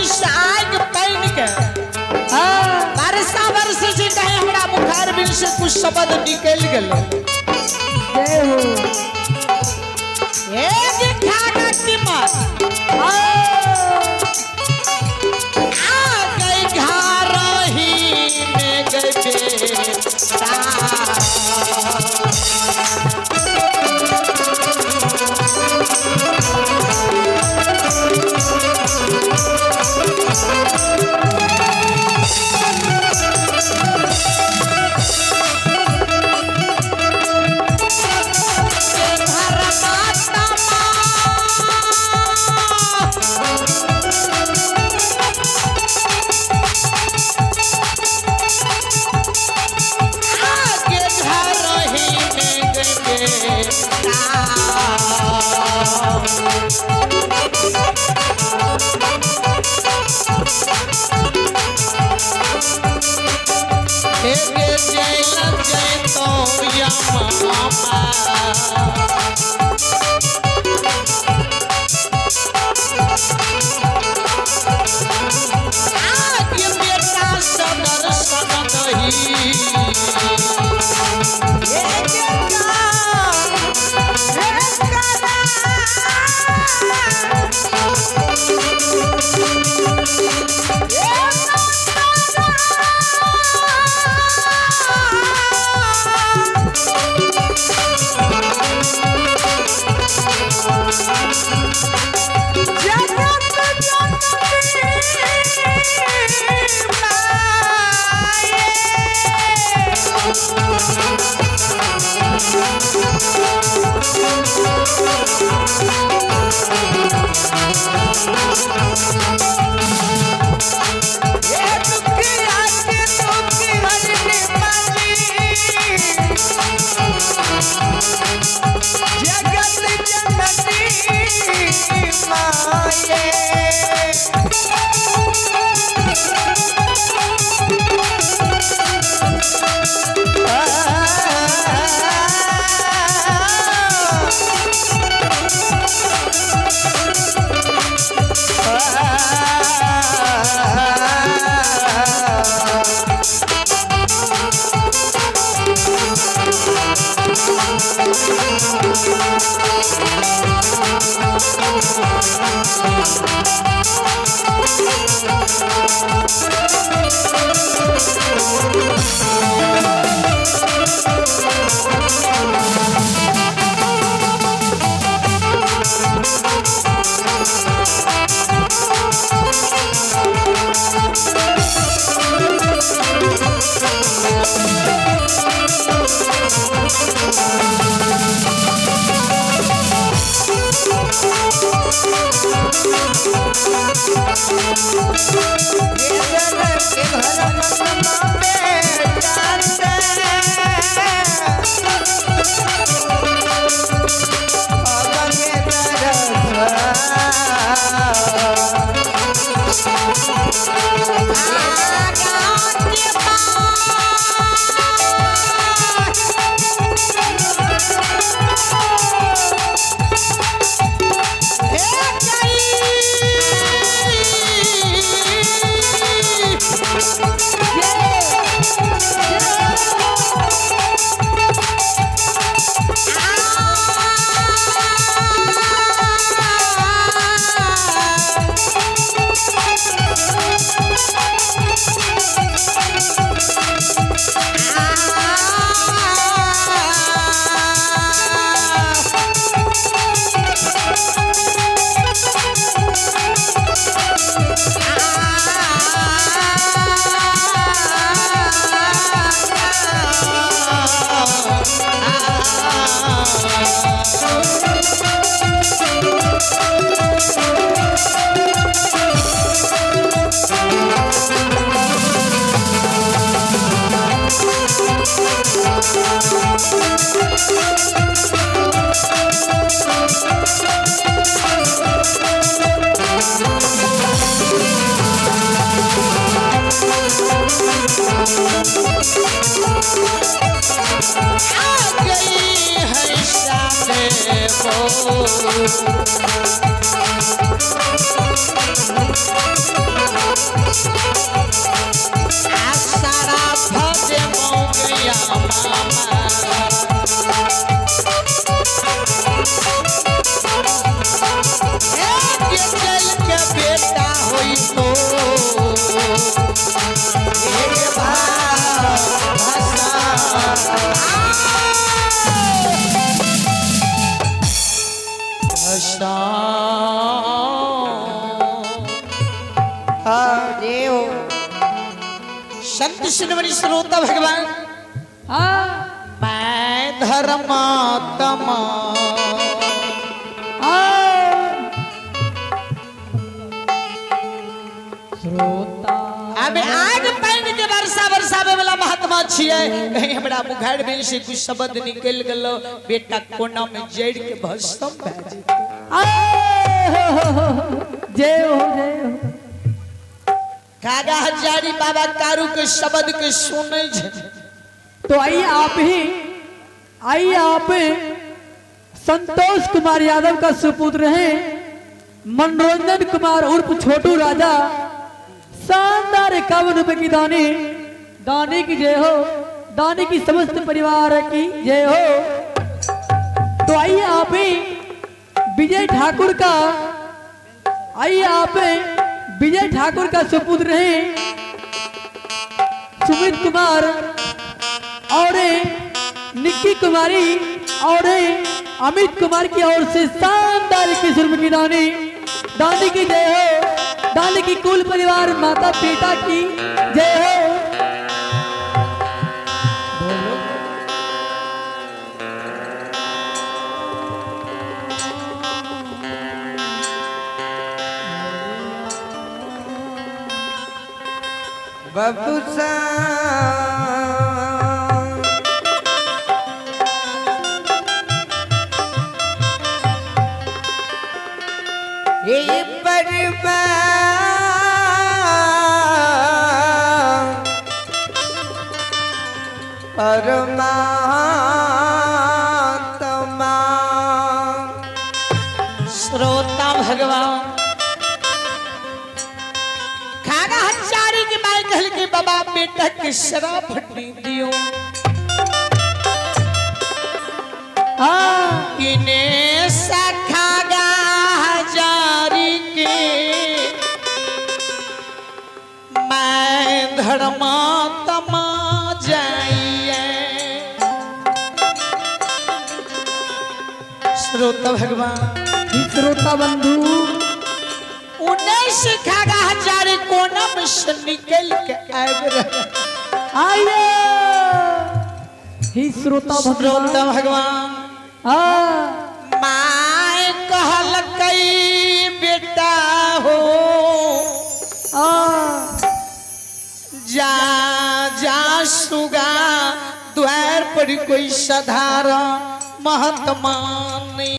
से आग पहन के वर्षा वर्ष से कहे हमरा बुखार बिन से कुछ शब्द निकल गेलो एक खाना कीमत आ गई घर ही में गए को तो एक भाषा देव संत शिरोमणि श्रोता भगवान मैं धर्मात्मा अबे आज पैन के वर्षा वर्षावे वाला महात्मा छिए कहीं हमरा मुखार बिन से कुछ शब्द निकल गेलो बेटा कोना में जड़ के भस्म भए जय हो कागा हजारी बाबा कारू के शब्द के सुनै छै तो आइए आप संतोष कुमार यादव का सुपुत्र हैं मनोरंजन कुमार उर्फ छोटू राजा शानदार 51 रुपए की दानी की जय हो, दानी की समस्त परिवार की जय हो। तो आइए आप विजय ठाकुर का सुपुत्र हैं सुमित कुमार और निक्की कुमारी और अमित कुमार की ओर से शानदार किस्म की दानी की जय हो, दानी की कुल परिवार माता पिता की जय हो। बबूसा ये परवा परमात्मा श्रोता भगवान खाना हजारी के माई कहल के बाबा बेटा के शराब नहीं दियो इन्हें सखागा हजारी के मैं धर्मात्मा जाइए श्रोता भगवान श्रोता बंधु उन्हें सिखागा हजारी कोना में से निकल के आइए ही श्रोता भगवान माय कहल कई बेटा हो जा सुगा द्वार पर कोई साधारण महात्मा नहीं